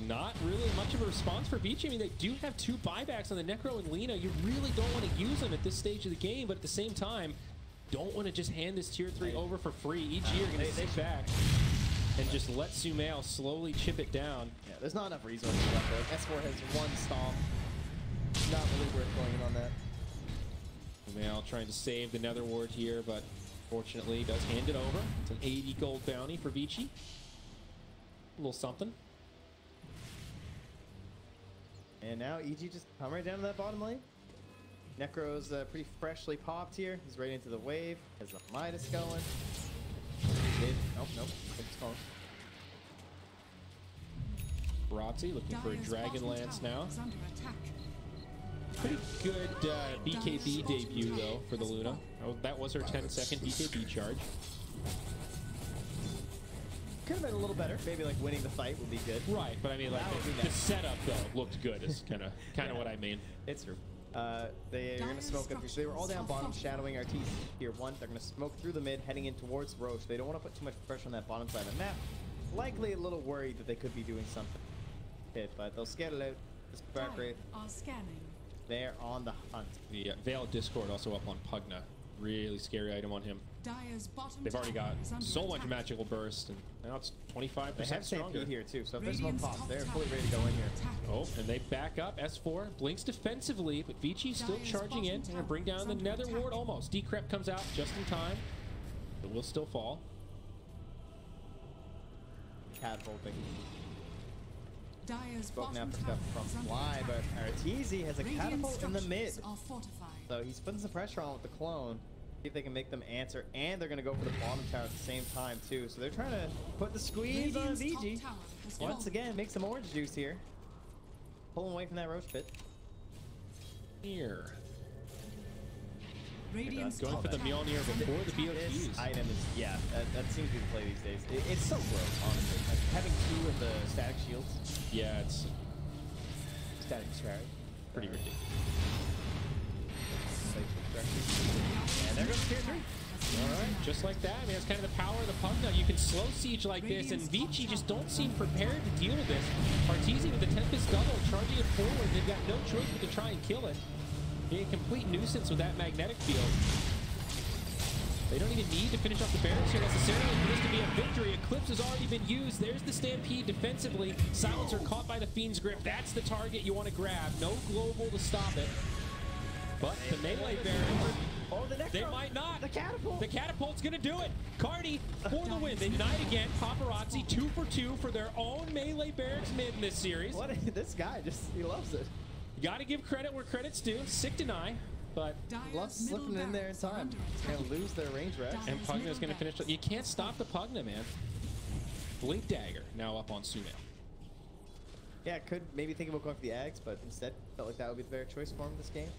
Not really much of a response for Vici. I mean, they do have 2 buybacks on the Necro and Lina. You really don't want to use them at this stage of the game, but at the same time, don't want to just hand this tier 3 over for free. Each year, going to sit back and just let Sumail slowly chip it down. Yeah, there's not enough resources left there. Like S4 has 1 stomp. Not really worth going in on that. Sumail trying to save the Nether Ward here, but fortunately does hand it over. It's an 80 gold bounty for Vici. A little something. And now EG just come right down to that bottom lane. Necro's pretty freshly popped here. He's right into the wave. Has the Midas going. Nope. It's going. Razzi looking for a Dire's Dragon bottom Lance tower now. is under attack. Pretty good BKB debut, though, for the Luna. Oh, that was her 10-second BKB charge. Could have been a little better. Maybe like winning the fight would be good. Right, but I mean, like the setup though looked good. Is kind of what I mean. It's true. They're gonna smoke up here. So they were all down bottom, shadowing our TC tier 1. They're gonna smoke through the mid, heading in towards Roche. They don't want to put too much pressure on that bottom side of the map. Likely a little worried that they could be doing something. But they'll scatter it out. The spark rate. Are scanning. They're on the hunt. The Veil Discord also up on Pugna. Really scary item on him. Dire's bottom They've already got tower is under so much attack. magical burst, and now it's 25% They have stronger. Stampede here too, so if there's no Radiant's pop, top they're tower fully ready to go in here. is under attack. Oh, and they back up. S4 blinks defensively, but Vici still Dire's charging in. bottom Gonna bring tower down is the under Nether attack. Ward almost. Decrep comes out just in time, but will still fall. Catapulting. Dire's Spoken bottom out for tower stuff from is under Fly, attack. but Arteezy has a Radiant catapult in the mid. structures are fortified. So he's putting some pressure on with the clone. See if they can make them answer, and they're going to go for the bottom tower at the same time too. So they're trying to put the squeeze on Radiant's top VG. tower has Once fallen. again, make some orange juice here. Pull him away from that roach pit. Here. Radiant's Going top for the tower Mjolnir is under before the attack. This BOTs. item is, yeah, that seems to be the play these days. It's so gross, honestly. Like having 2 of the static shields. Yeah, it's Static strike. pretty ridiculous. And there goes tier 3. Alright, just like that. I mean, that's kind of the power of the Pugna. You can slow siege like this, and Vici just don't seem prepared to deal with this. Arteezy with the Tempest double, charging it forward. They've got no choice but to try and kill it. Being a complete nuisance with that magnetic field. They don't even need to finish off the barracks here necessarily for this to be a victory. Eclipse has already been used. There's the Stampede defensively. Silencer caught by the Fiend's grip. That's the target you want to grab. No global to stop it. But the melee barracks, Oh, the Necro. they might not. The catapult. The catapult's gonna do it. Cardi for the win. They denied again. Paparazzi 2 for 2 for their own melee barracks mid in this series. What? This guy he loves it. You gotta give credit where credit's due. Sick deny, but Dire's Loves middle slipping in there in barracks are time. under They're attack. gonna lose their range rex. and Pugna's gonna finish. You can't stop the Pugna, man. Blink Dagger now up on Sumail. Yeah, could maybe think about going for the Ags, but instead felt like that would be the better choice for him this game.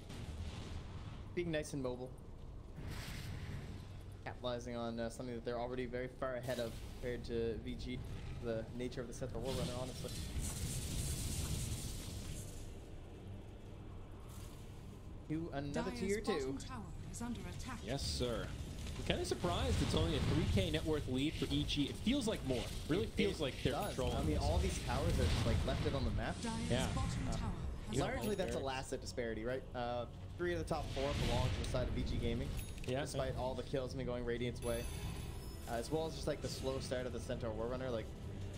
Being nice and mobile. Capitalizing on something that they're already very far ahead of compared to VG. The nature of the set, the War Runner, honestly. To another Dire's tier 2. bottom tower is under attack. Yes, sir. I'm kind of surprised it's only a 3K net worth lead for EG. It feels like more. Really feels like they're does. controlling. I mean, this. all these towers are just like left it on the map. Dire's Yeah. bottom tower has Yeah. Largely, that's a last set disparity, right? 3 of the top 4 belong to the side of VG Gaming. Yeah. Despite all the kills been going Radiant's way. As well as just like the slow start of the Centaur War Runner. Like,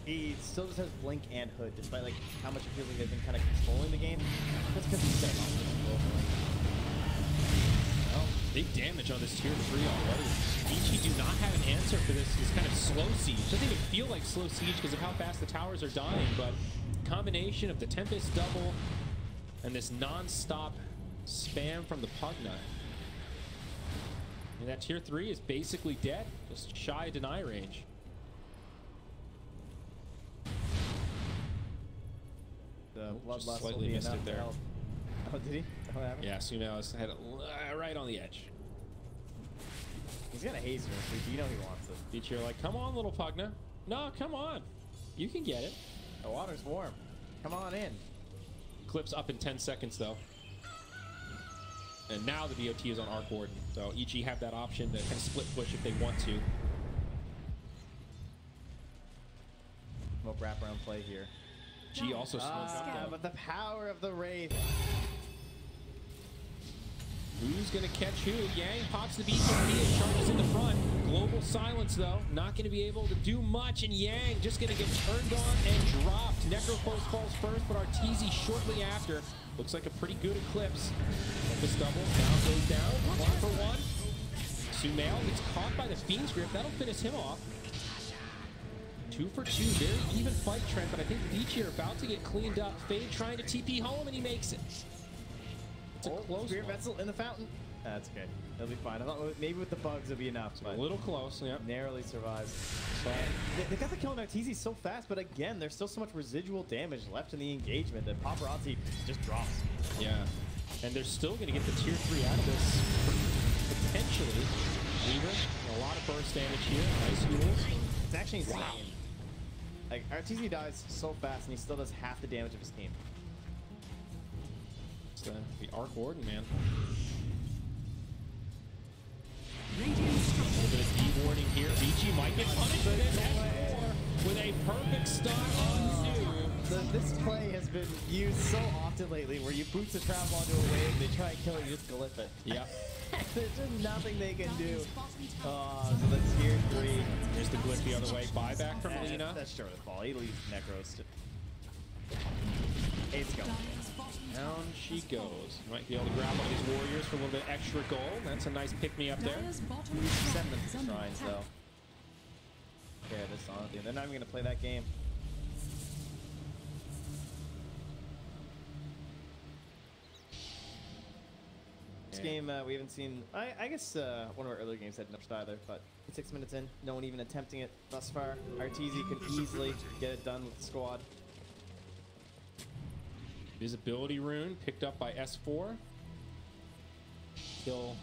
he still just has Blink and Hood, despite like how much it feels like they've been kind of controlling the game. That's because he's set off with globally. Well, big damage on this tier 3 already. VG do not have an answer for this kind of slow siege. Doesn't even feel like slow siege because of how fast the towers are dying, but combination of the Tempest double and this non-stop spam from the Pugna. And that tier 3 is basically dead, just shy of deny range. The Just Bloodlust will slightly be missed it enough to there. help. Oh, did he? What happened? Yeah, Sumail has had it right on the edge. He's gonna haze you, you know he wants it. Vici are like, come on, little Pugna. No, come on. You can get it. The water's warm. Come on in. Clips up in 10 seconds, though. And now the BOT is on Arc Warden. So EG have that option to kind of split push if they want to. Smoke wraparound play here. G also smoked up though. But the power of the Wraith. Who's going to catch who? Yang pops the BKB and charges in the front. Global silence, though. Not going to be able to do much. And Yang just going to get turned on and dropped. Necropulse falls first, but Arteezy shortly after. Looks like a pretty good Eclipse. This double now goes down. 1-for-1. Sumail gets caught by the Fiend's grip. That'll finish him off. 2-for-2. Very even fight trend, but I think Vici are about to get cleaned up. Fade trying to TP home, and he makes it. It's a close Spirit one. Vessel in the fountain. That's okay. They'll be fine. I thought maybe with the bugs it'd be enough, A but little close, yeah. narrowly survives. But they got the kill on Arteezy so fast, but again, there's still so much residual damage left in the engagement that Paparazzi just drops. Yeah. And they're still going to get the tier 3 out of this, potentially. Weaver, a lot of burst damage here. Nice heals. It's actually insane. Like, RTZ dies so fast, and he still does half the damage of his team. It's the Arc Warden, man. A little bit of D-warding here. Vici might get punished for this. S4 with a perfect stun on 2. This play has been used so often lately, where you boots a trap onto a wave, they try and kill it, you just glyph it. Yep. There's just nothing they can do. Oh, so that's tier 3. Here's the glyph the other way. Buyback from Lina. That's sure the fall. He leaves Necros to... It's going. Down she goes. Might be able to grab one of these warriors for a little bit extra gold. That's a nice pick-me-up there. Send them to shrines, though. Yeah, this on. They're not even going to play that game. This game, we haven't seen... I guess one of our earlier games had no either, but 6 minutes in, no one even attempting it thus far. RTZ could easily get it done with the squad. Visibility rune picked up by S4. Kill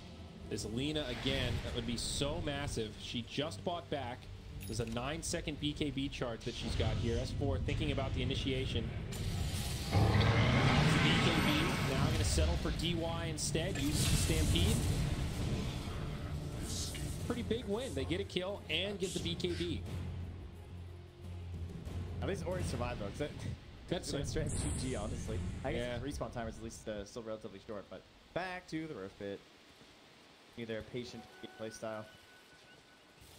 this Lina again. That would be so massive. She just bought back. There's a 9-second BKB charge that she's got here. S4 thinking about the initiation. BKB now going to settle for DY instead. Use Stampede. Pretty big win. They get a kill and get the BKB. At least Ori survived though. That's a strategy GG, honestly. I guess the respawn time is at least still relatively short, but back to the roof pit. Either patient play style.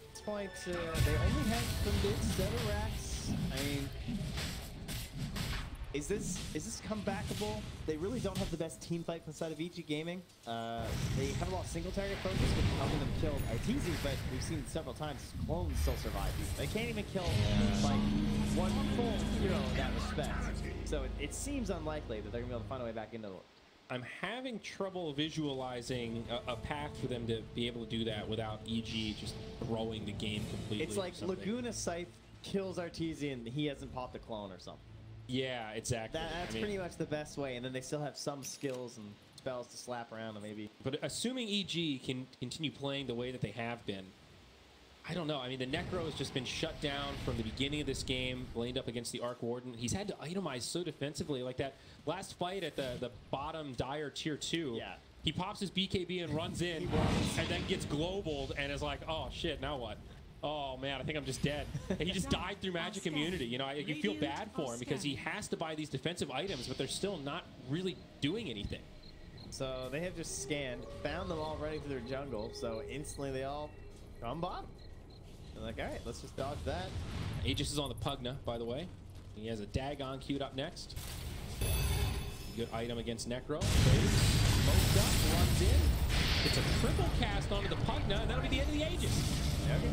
At this point, they only have some mid center racks. I mean, is this comebackable? They really don't have the best team fight inside of Vici Gaming. They have a lot of single target focus, which is helping them kill RTZ, but we've seen several times clones still survive. They can't even kill like one full hero in that respect. So it seems unlikely that they're gonna be able to find a way back into the. I'm having trouble visualizing a path for them to be able to do that without EG just throwing the game completely. It's like Laguna Scythe kills RTZ and he hasn't popped a clone or something. Yeah, exactly. That's pretty much the best way, and then they still have some skills and spells to slap around and maybe. But assuming EG can continue playing the way that they have been, I don't know. I mean, the Necro has just been shut down from the beginning of this game, blamed up against the Arc Warden. He's had to itemize so defensively, like that last fight at the bottom Dire tier 2. Yeah. He pops his BKB and runs in, and then gets globaled and is like, oh shit, now what? Oh man, I think I'm just dead. And he just died through magic immunity. You know, you feel bad for him because he has to buy these defensive items, but they're still not really doing anything. So they have just scanned, found them all running through their jungle, so instantly they all come bottom. They're like, all right, let's just dodge that. Aegis is on the Pugna, by the way. He has a Dagon queued up next. Good item against Necro. Smoked up, runs in. It's a triple cast onto the Pugna, and that'll be the end of the Aegis. Okay.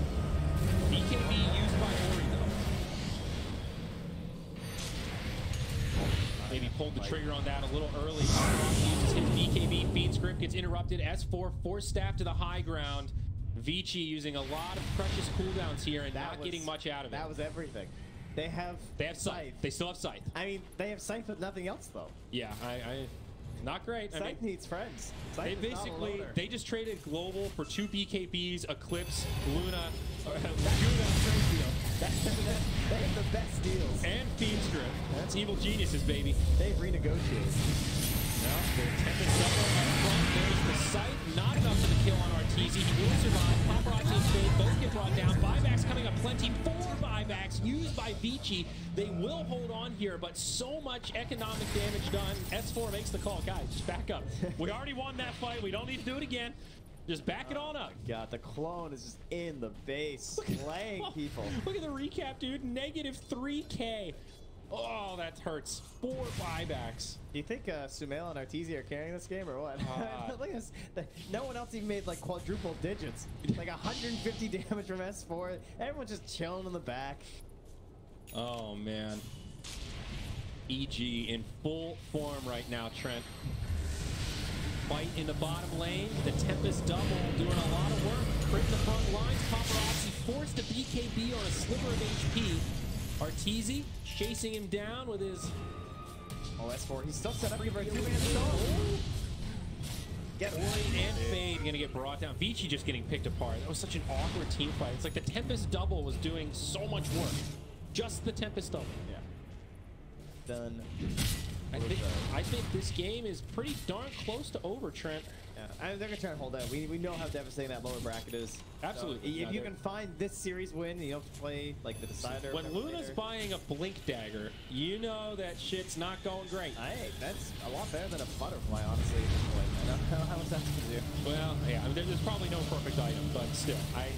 BKB used by Ori, though. Maybe pulled the trigger on that a little early. Uses his BKB. Fiend script gets interrupted. S4 force staff to the high ground. Vici using a lot of precious cooldowns here and not getting much out of it. That was everything. They have Scythe. They still have Scythe. I mean, they have Scythe but nothing else, though. Yeah, not great. Scythe needs friends. They basically, they just traded Global for 2 BKBs, Eclipse, Luna, They have the best deals. and Fiend script. That's evil geniuses, baby. They've renegotiated. Now, Tempest double up front. There's the Scythe. Not enough for the kill on RTZ. He will survive. Paparazzi and Spade both get brought down. Buybacks coming up plenty. 4 buybacks used by Vici. They will hold on here, but so much economic damage done. S4 makes the call. Guys, just back up. We already won that fight. We don't need to do it again. Just back it on up. God, the clone is just in the base, playing people. Look at the recap, dude. Negative 3K. Oh, that hurts. 4 buybacks. Do you think Sumail and Arteezy are carrying this game or what? Look at this. No one else even made like quadruple digits. Like 150 damage from S4. Everyone's just chilling in the back. Oh, man. EG in full form right now, Trent. Fight in the bottom lane. The Tempest double doing a lot of work. Crit the front lines. Paparazzi forced a BKB on a sliver of HP. Arteezy chasing him down with his... Oh, S4. He's still set up for a 2-man stone. Get him. Void and Fade gonna get brought down. Vici just getting picked apart. That was such an awkward team fight. It's like the Tempest double was doing so much work. Just the Tempest double. Yeah. Done. I think this game is pretty darn close to over, Trent. Yeah, I mean, they're gonna try and hold out. We know how devastating that lower bracket is. Absolutely. So if you can find this series win, you don't have to play like the decider. When Luna's buying a Blink Dagger, you know that shit's not going great. Hey, that's a lot better than a butterfly, honestly. At this point, I don't know how much that's gonna do. Well, yeah, I mean, there's probably no perfect item, but still, I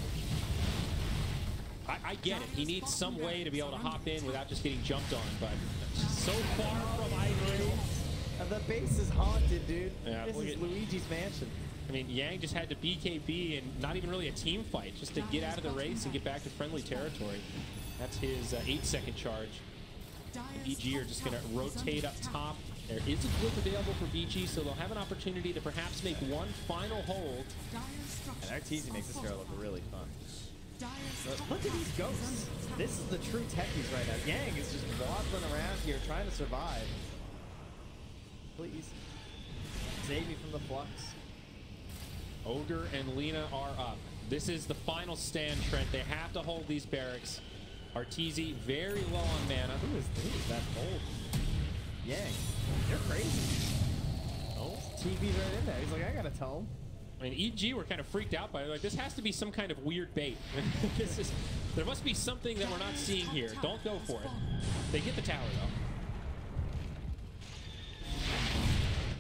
get it. He needs some way to be able to hop in without just getting jumped on, but so far from Ivory. The base is haunted, dude. Yeah, this is Luigi's mansion. I mean, Yang just had to BKB and not even really a team fight, just to get out of the race and get back to friendly territory. That's his 8-second charge. EG are just going to rotate up top. There is a blip available for Vici, so they'll have an opportunity to perhaps make one final hold. And our teasing makes this hero look really fun. Look at these ghosts. This is the true techies right now. Yang is just waddling around here trying to survive. Please. Save me from the flux. Ogre and Lina are up. This is the final stand, Trent. They have to hold these barracks. Arteezy very low on mana. Who is that bold? Yang, you're crazy. Oh, TV's right in there. He's like, I got a tome. I mean, EG were kind of freaked out by it. Like, this has to be some kind of weird bait. There must be something that we're not seeing here. Don't go for it. They get the tower, though.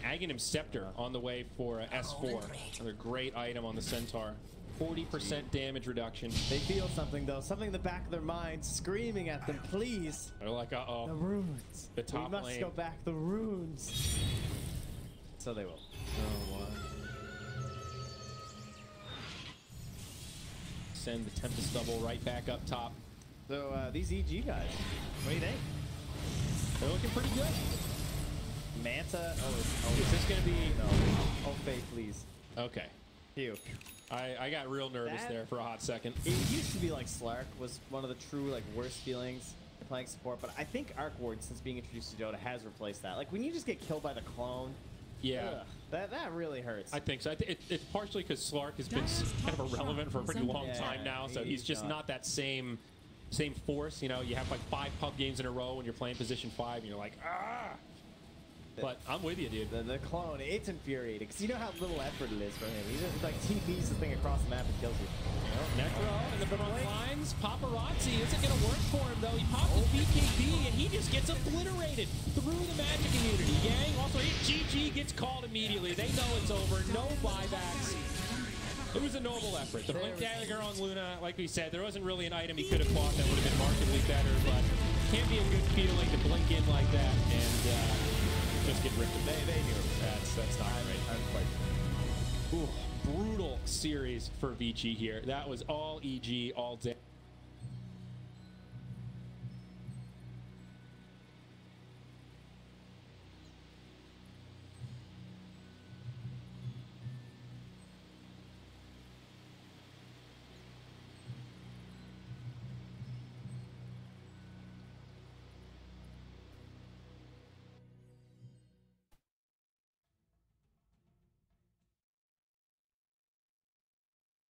Aghanim Scepter on the way for S4. Another great item on the Centaur. 40% damage reduction. They feel something, though. Something in the back of their minds screaming at them, please. They're like, uh-oh. The runes. The top we must lane. go back. The runes. So they will. Oh, wow. Send the Tempest double right back up top. So these EG guys, what do you think? They're looking pretty good. Manta. Is this going to be... No. Oh, Faye, please. Okay. Phew. I got real nervous there for a hot second. It used to be like Slark was one of the true like worst feelings playing support, but I think Arc Ward, since being introduced to Dota, has replaced that. Like when you just get killed by the clone, Yeah. that really hurts. I think so. It's partially because Slark has been kind of irrelevant for a pretty long time now, so he's just not that same force. You know, you have like 5 pub games in a row when you're playing position 5, and you're like, ah. But I'm with you, dude. The clone, it's infuriating because you know how little effort it is for him. He just like TPs the thing across the map and kills you. Necro in the front lines. Paparazzi isn't going to work for him, though. He popped his BKB, and he just gets obliterated through the Magic community. Yang also hit. GG gets called immediately. They know it's over. No buybacks. It was a noble effort. The Blink Dagger on Luna, like we said, there wasn't really an item he could have bought that would have been markedly better, but it can't be a good feeling to blink in like that and just get ripped. They knew that's not great. I'm quite. Ooh, brutal series for Vici here. That was all EG all day.